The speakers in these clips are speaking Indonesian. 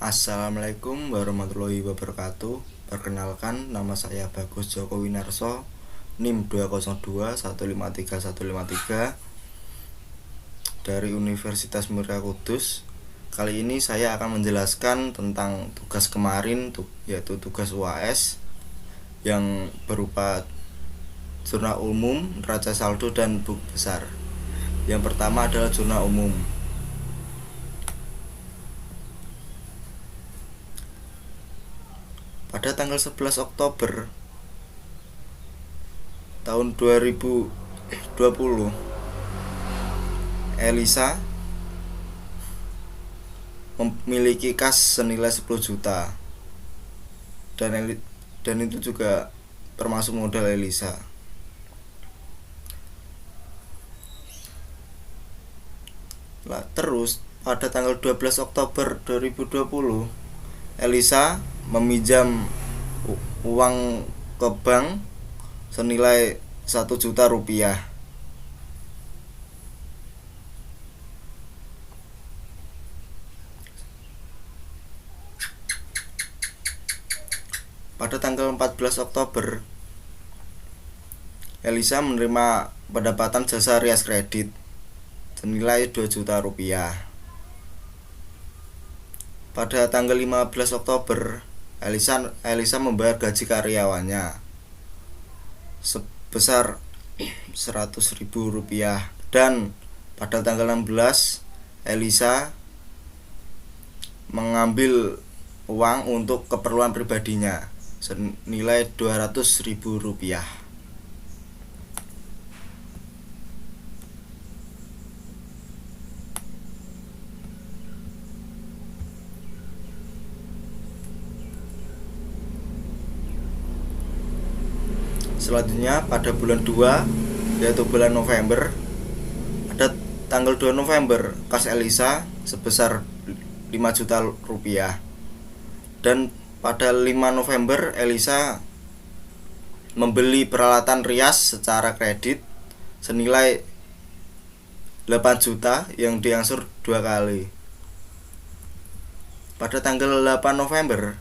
Assalamualaikum warahmatullahi wabarakatuh. Perkenalkan, nama saya Bagus Joko Winarso, NIM 202153153 dari Universitas Muria Kudus. Kali ini saya akan menjelaskan tentang tugas kemarin, yaitu tugas UAS yang berupa jurnal umum, neraca saldo, dan buku besar. Yang pertama adalah jurnal umum. Pada tanggal 11 Oktober tahun 2020, Elisa memiliki kas senilai 10 juta. Dan itu juga termasuk modal Elisa. Terus pada tanggal 12 Oktober 2020, Elisa meminjam uang ke bank senilai 1 juta rupiah. Pada tanggal 14 Oktober, Elisa menerima pendapatan jasa rias kredit senilai 2 juta rupiah. Pada tanggal 15 Oktober, Elisa membayar gaji karyawannya sebesar 100.000 rupiah. Dan pada tanggal 16, Elisa mengambil uang untuk keperluan pribadinya senilai 200.000 rupiah. Selanjutnya pada bulan 2, yaitu bulan November, pada tanggal 2 November kas Elisa sebesar 5 juta rupiah. Dan pada 5 November Elisa membeli peralatan rias secara kredit senilai 8 juta yang diangsur 2 kali. Pada tanggal 8 November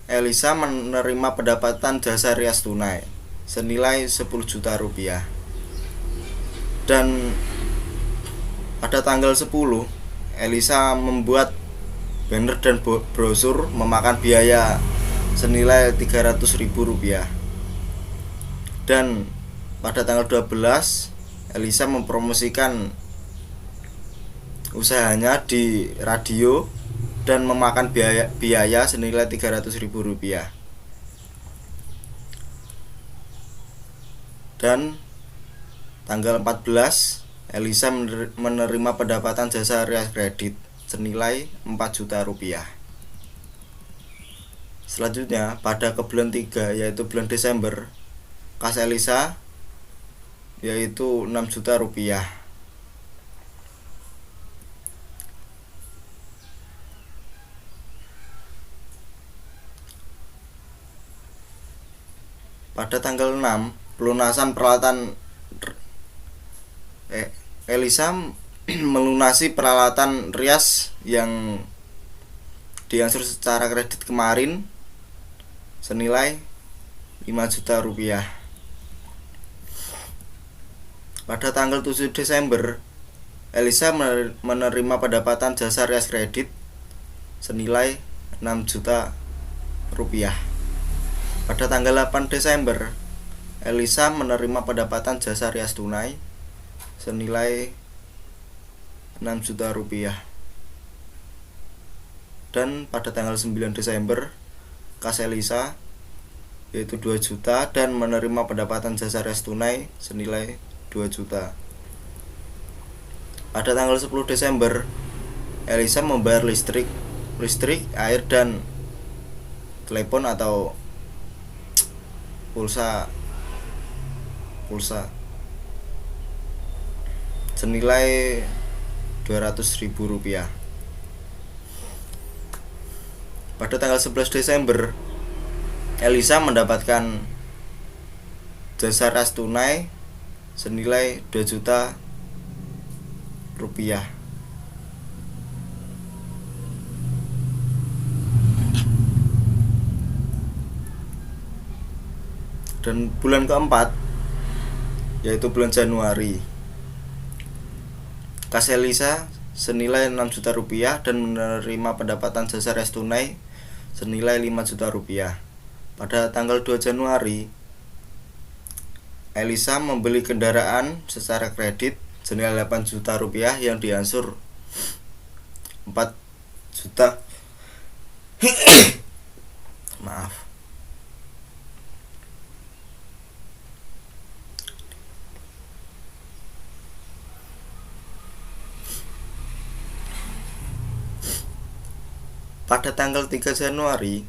Elisa menerima pendapatan jasa rias tunai senilai 10 juta rupiah. Dan pada tanggal 10, Elisa membuat banner dan brosur memakan biaya senilai 300.000 rupiah. Dan pada tanggal 12, Elisa mempromosikan usahanya di radio dan memakan biaya senilai 300.000 rupiah. Dan tanggal 14, Elisa menerima pendapatan jasa rias kredit senilai 4 juta rupiah. Selanjutnya pada ke bulan 3, yaitu bulan Desember, kas Elisa yaitu 6 juta rupiah. Pada tanggal 6, pelunasan peralatan Elisa melunasi peralatan rias yang diangsur secara kredit kemarin senilai 5 juta rupiah. Pada tanggal 7 Desember, Elisa menerima pendapatan jasa rias kredit senilai 6 juta rupiah. Pada tanggal 8 Desember, Elisa menerima pendapatan jasa rias tunai senilai 6 juta rupiah. Dan pada tanggal 9 Desember, kas Elisa yaitu 2 juta dan menerima pendapatan jasa rias tunai senilai 2 juta. Pada tanggal 10 Desember, Elisa membayar listrik, air, dan telepon atau pulsa senilai 200.000 rupiah. Pada tanggal 11 Desember, Elisa mendapatkan jasa rias tunai senilai 2 juta rupiah. Dan bulan keempat yaitu bulan Januari, kas Elisa senilai 6 juta rupiah dan menerima pendapatan jasa rias tunai senilai 5 juta rupiah. Pada tanggal 2 Januari, Elisa membeli kendaraan secara kredit senilai 8 juta rupiah yang diangsur 4 juta maaf. Pada tanggal 3 Januari,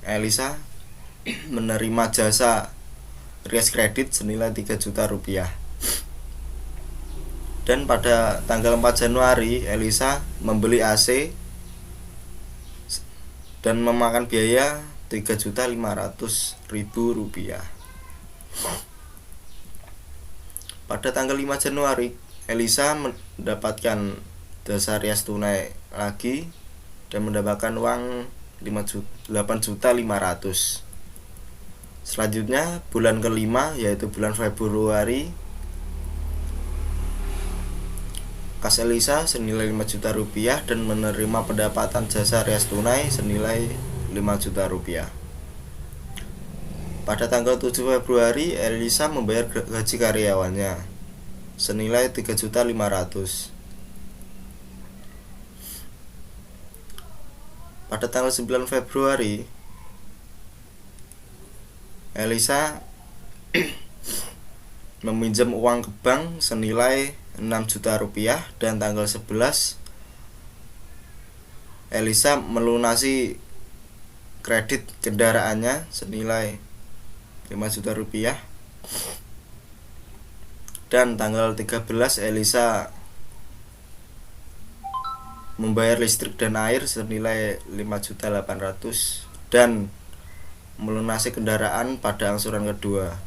Elisa menerima jasa rias kredit senilai 3 juta rupiah. Dan pada tanggal 4 Januari, Elisa membeli AC dan memakan biaya 3.500.000 rupiah. Pada tanggal 5 Januari, Elisa mendapatkan jasa rias tunai lagi dan mendapatkan uang 8.500.000. Selanjutnya bulan kelima yaitu bulan Februari, kas Elisa senilai 5 juta rupiah dan menerima pendapatan jasa rias tunai senilai 5 juta rupiah. Pada tanggal 7 Februari, Elisa membayar gaji karyawannya senilai 3.500.000. Pada tanggal 9 Februari, Elisa meminjam uang ke bank senilai 6 juta rupiah dan tanggal 11 Elisa melunasi kredit kendaraannya senilai 5 juta rupiah. Dan tanggal 13 Elisa membayar listrik dan air senilai 5.800.000 dan melunasi kendaraan pada angsuran kedua.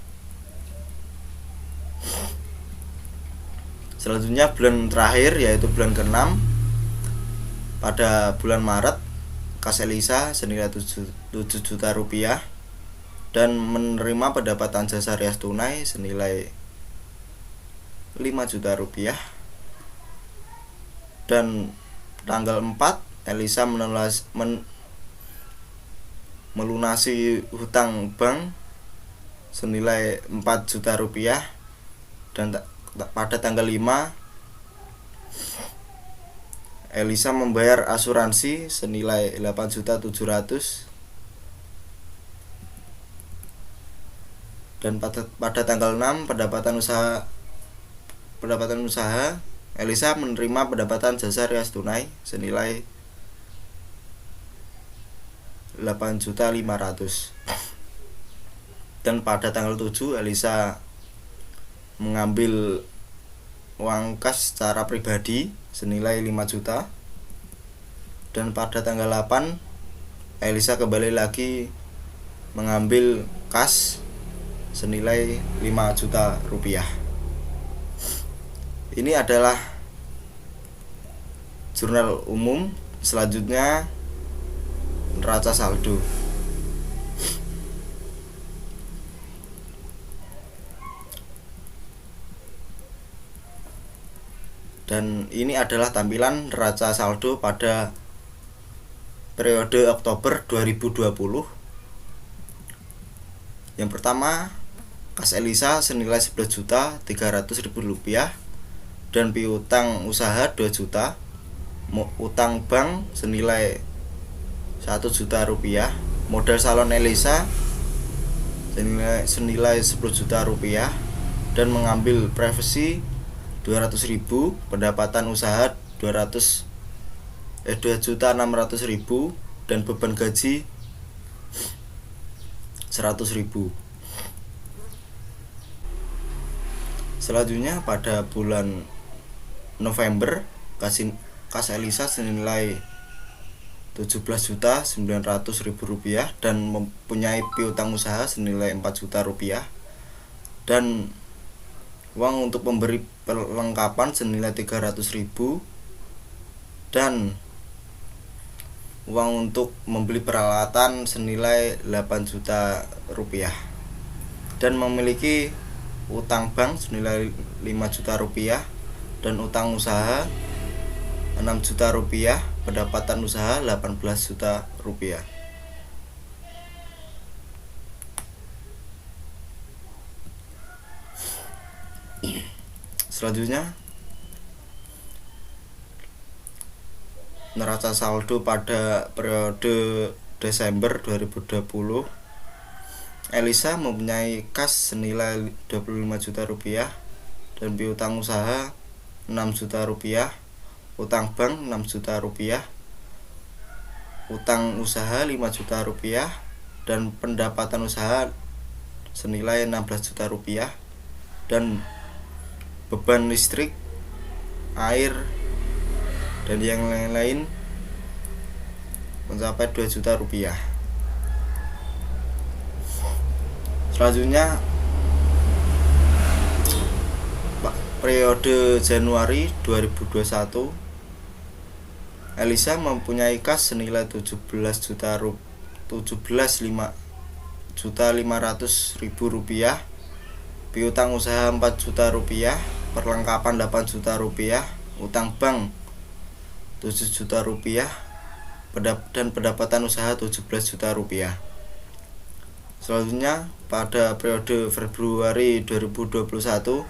Selanjutnya bulan terakhir yaitu bulan ke-6. Pada bulan Maret, kas Elisa senilai 7 juta rupiah dan menerima pendapatan jasa rias tunai senilai 5 juta rupiah. Dan tanggal 4 Elisa melunasi hutang bank senilai 4 juta rupiah. Dan pada tanggal 5 Elisa membayar asuransi senilai 8.700.000. Dan pada tanggal 6 pendapatan usaha Elisa menerima pendapatan jasa rias tunai senilai 8.500.000. Dan pada tanggal 7 Elisa mengambil uang kas secara pribadi senilai 5 juta. Dan pada tanggal 8 Elisa kembali lagi mengambil kas senilai 5 juta rupiah. Ini adalah jurnal umum. Selanjutnya neraca saldo. Dan ini adalah tampilan neraca saldo pada periode Oktober 2020. Yang pertama, kas Elisa senilai 11.300.000 rupiah dan piutang usaha 2 juta, utang bank senilai 1 juta rupiah, modal salon Elisa senilai 10 juta rupiah dan mengambil privasi 200.000, pendapatan usaha 2.600.000 dan beban gaji 100.000. Selanjutnya pada bulan November, kas Elisa senilai 17.900.000 rupiah dan mempunyai piutang usaha senilai 4 juta rupiah dan uang untuk memberi perlengkapan senilai 300.000 dan uang untuk membeli peralatan senilai 8 juta rupiah. dan memiliki utang bank senilai 5 juta rupiah dan utang usaha 6 juta rupiah, pendapatan usaha 18 juta rupiah. Selanjutnya, neraca saldo pada periode Desember 2020, Elisa mempunyai kas senilai 25 juta rupiah dan piutang usaha 6 juta rupiah, utang bank 6 juta rupiah, utang usaha 5 juta rupiah, dan pendapatan usaha senilai 16 juta rupiah, dan beban listrik, air, dan yang lain-lain mencapai 2 juta rupiah. Selanjutnya, periode Januari 2021, Elisa mempunyai kas senilai 17.500.000 rupiah, piutang usaha 4 juta rupiah, perlengkapan 8 juta rupiah, utang bank 7 juta rupiah, dan pendapatan usaha 17 juta rupiah. Selanjutnya, pada periode Februari 2021,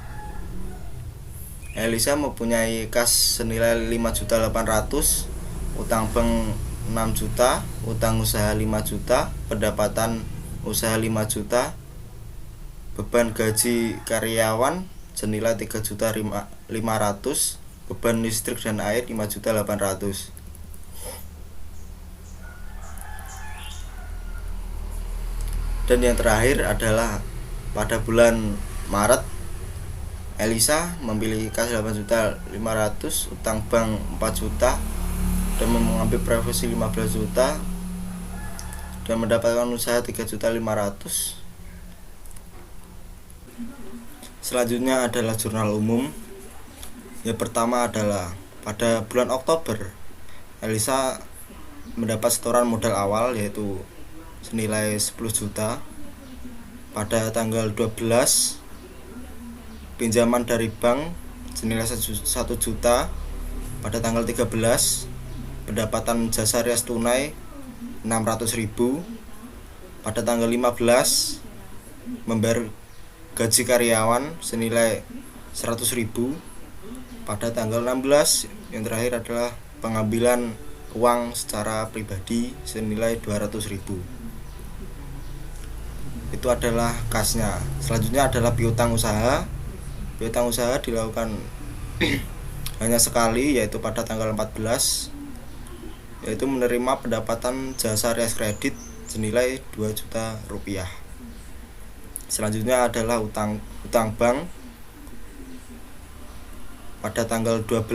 Elisa mempunyai kas senilai 5.800.000, utang bank 6 juta, utang usaha 5 juta, pendapatan usaha 5 juta, beban gaji karyawan senilai 3.500.000, beban listrik dan air 5.800.000. Dan yang terakhir adalah pada bulan Maret, Elisa memiliki kas 8.500.000, utang bank 4 juta, dan mengambil privasi 15 juta, dan mendapatkan usaha 3.500.000. Selanjutnya adalah jurnal umum. Yang pertama adalah pada bulan Oktober, Elisa mendapat setoran modal awal yaitu senilai 10 juta. Pada tanggal 12, pinjaman dari bank senilai 1 juta. Pada tanggal 13, pendapatan jasa rias tunai 600.000. Pada tanggal 15, membayar gaji karyawan senilai 100.000. Pada tanggal 16, yang terakhir adalah pengambilan uang secara pribadi senilai 200.000. Itu adalah kasnya. Selanjutnya adalah piutang usaha. Piutang usaha dilakukan hanya sekali, yaitu pada tanggal 14, yaitu menerima pendapatan jasa rias kredit senilai 2 juta rupiah. Selanjutnya adalah utang bank pada tanggal 12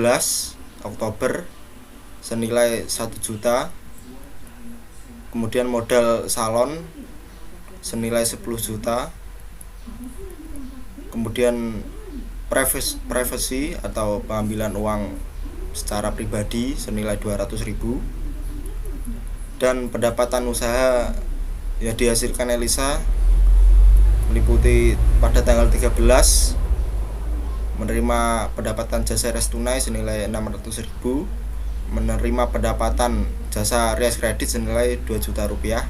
Oktober senilai 1 juta. Kemudian modal salon senilai 10 juta. Kemudian privasi atau pengambilan uang secara pribadi senilai 200.000. Dan pendapatan usaha yang dihasilkan Elisa meliputi pada tanggal 13 menerima pendapatan jasa rias tunai senilai 600.000, menerima pendapatan jasa rias kredit senilai 2 juta rupiah,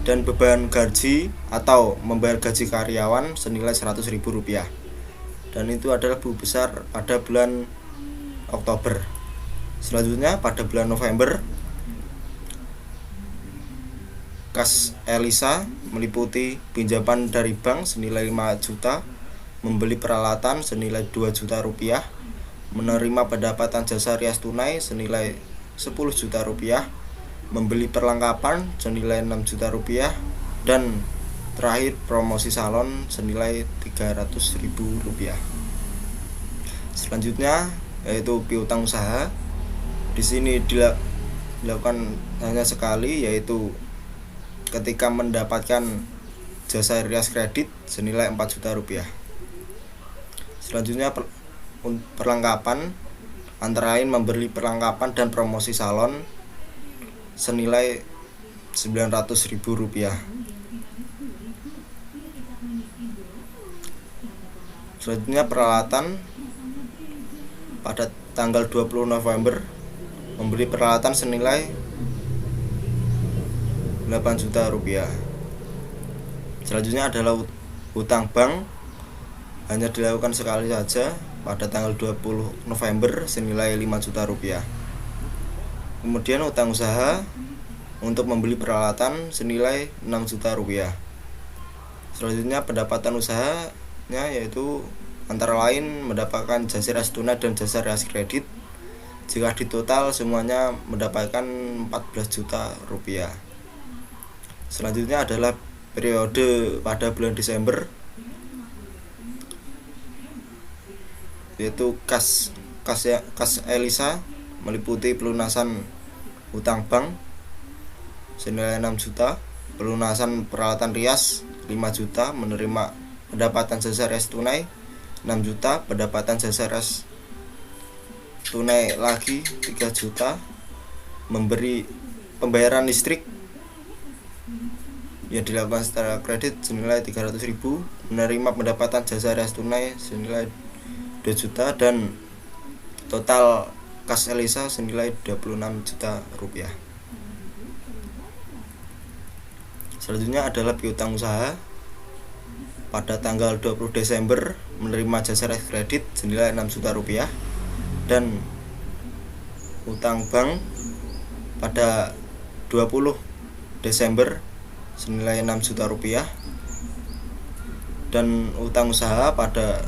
dan beban gaji atau membayar gaji karyawan senilai 100.000 rupiah. Dan itu adalah buku besar pada bulan Oktober. Selanjutnya pada bulan November, kas Elisa meliputi pinjaman dari bank senilai 5 juta, membeli peralatan senilai 2 juta rupiah, menerima pendapatan jasa rias tunai senilai 10 juta rupiah, membeli perlengkapan senilai 6 juta rupiah, dan terakhir promosi salon senilai 300.000 rupiah. Selanjutnya yaitu piutang usaha. Di sini dilakukan hanya sekali, yaitu ketika mendapatkan jasa rias kredit senilai 4 juta rupiah. Selanjutnya perlengkapan, antara lain membeli perlengkapan dan promosi salon senilai 900.000 rupiah. Selanjutnya peralatan pada tanggal 20 November membeli peralatan senilai 8 juta rupiah. Selanjutnya adalah hutang bank, hanya dilakukan sekali saja pada tanggal 20 November senilai 5 juta rupiah. Kemudian hutang usaha untuk membeli peralatan senilai 6 juta rupiah. Selanjutnya pendapatan usahanya yaitu antara lain mendapatkan jasa ras tunai dan jasa ras kredit. Jika ditotal semuanya mendapatkan 14 juta rupiah. Selanjutnya adalah periode pada bulan Desember, yaitu kas Elisa meliputi pelunasan hutang bank senilai 6 juta, pelunasan peralatan rias 5 juta, menerima pendapatan jasa ras tunai 6 juta, pendapatan jasa ras tunai lagi 3 juta, memberi pembayaran listrik yang dilakukan secara kredit senilai 300.000, menerima pendapatan jasa ras tunai senilai 2 juta, dan total kas Elisa senilai 26 juta rupiah. Selanjutnya adalah piutang usaha pada tanggal 20 Desember menerima jasa ras kredit senilai 6 juta rupiah, dan utang bank pada 20 Desember senilai 6 juta rupiah, dan utang usaha pada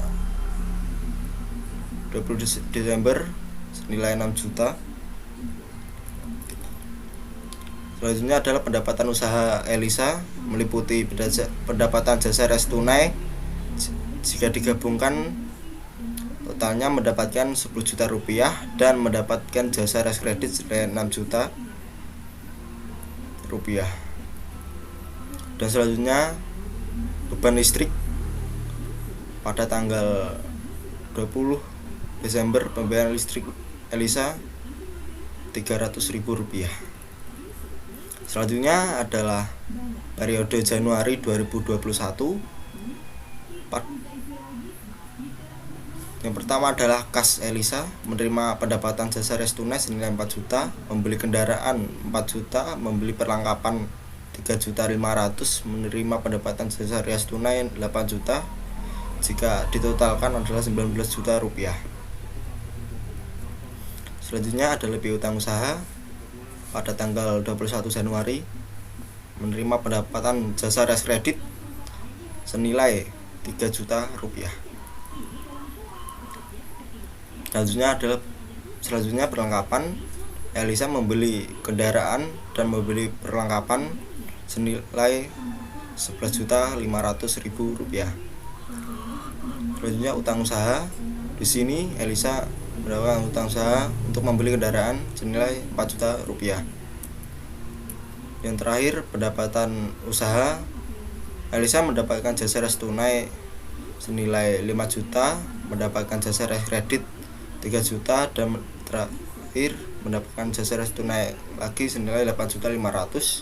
20 Desember senilai 6 juta. Selanjutnya adalah pendapatan usaha Elisa meliputi pendapatan jasa ras tunai, jika digabungkan totalnya mendapatkan 10 juta rupiah, dan mendapatkan jasa ras kredit senilai 6 juta rupiah. Dan selanjutnya beban listrik pada tanggal 20 Desember pembayaran listrik Elisa 300.000 rupiah. Selanjutnya adalah periode Januari 2021. Yang pertama adalah kas Elisa menerima pendapatan jasa ras tunai senilai 4 juta, membeli kendaraan 4 juta, membeli perlengkapan 3.500.000, menerima pendapatan jasa ras tunai 8 juta, jika ditotalkan adalah 19 juta rupiah. Selanjutnya adalah piutang usaha pada tanggal 21 Januari menerima pendapatan jasa ras kredit senilai 3 juta rupiah. Selanjutnya perlengkapan. Elisa membeli kendaraan dan membeli perlengkapan senilai 11.500.000 rupiah. Selanjutnya utang usaha. Di sini Elisa mendapatkan utang usaha untuk membeli kendaraan senilai 4 juta rupiah. Yang terakhir pendapatan usaha. Elisa mendapatkan jasa ras tunai senilai 5 juta, mendapatkan jasa ras kredit 3 juta, dan terakhir mendapatkan jasa ras tunai lagi senilai 8.500.000.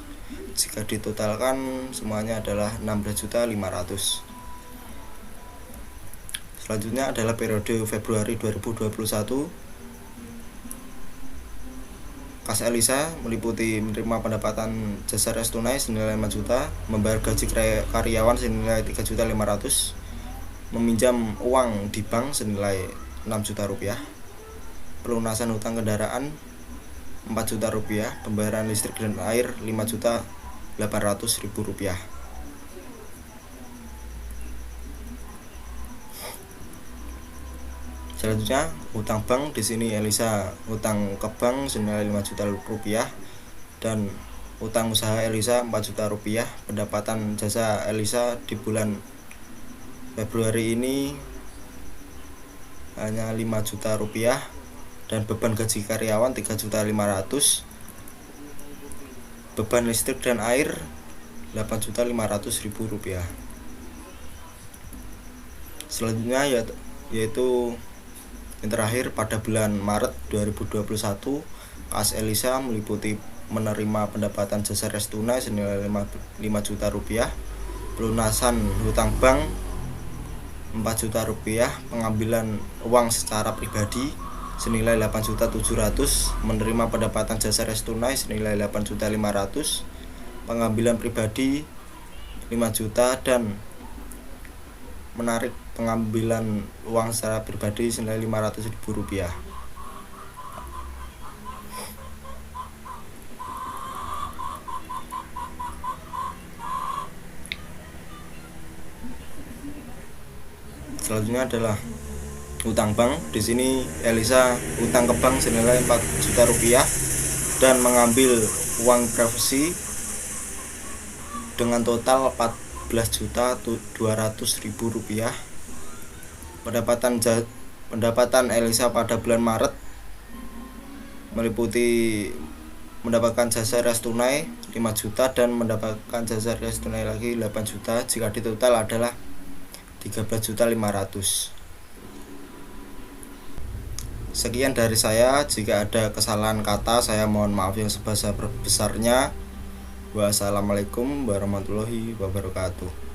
Jika ditotalkan semuanya adalah 16.500.000. Selanjutnya adalah periode Februari 2021. Kas Elisa meliputi menerima pendapatan jasa ras tunai senilai 5 juta, membayar gaji karyawan senilai 3.500.000, meminjam uang di bank senilai 6 juta rupiah, pelunasan hutang kendaraan 4 juta rupiah, pembayaran listrik dan air 5.800.000 rupiah. Selanjutnya hutang bank. Di sini Elisa hutang ke bank senilai 5 juta rupiah, dan hutang usaha Elisa 4 juta rupiah. Pendapatan jasa Elisa di bulan Februari ini hanya 5 juta rupiah, dan beban gaji karyawan 3.500.000, beban listrik dan air 8.500.000 rupiah. Selanjutnya yaitu yang terakhir pada bulan Maret 2021, kas Elisa meliputi menerima pendapatan jasa ras tunai senilai 5 juta rupiah, pelunasan hutang bank Rp4.000.000 pengambilan uang secara pribadi senilai 8.700.000, menerima pendapatan jasa res tunai senilai 8.500.000, pengambilan pribadi 5 juta, dan menarik pengambilan uang secara pribadi senilai Rp500.000. Selanjutnya adalah utang bank. Di sini Elisa utang ke bank senilai Rp4 juta dan mengambil uang privasi dengan total Rp14.200.000. Pendapatan Elisa pada bulan Maret meliputi mendapatkan jasa res tunai 5 juta dan mendapatkan jasa res tunai lagi 8 juta. Jika ditotal adalah Rp13.500.000. Sekian dari saya. Jika ada kesalahan kata, saya mohon maaf yang sebesar-besarnya. Wassalamualaikum warahmatullahi wabarakatuh.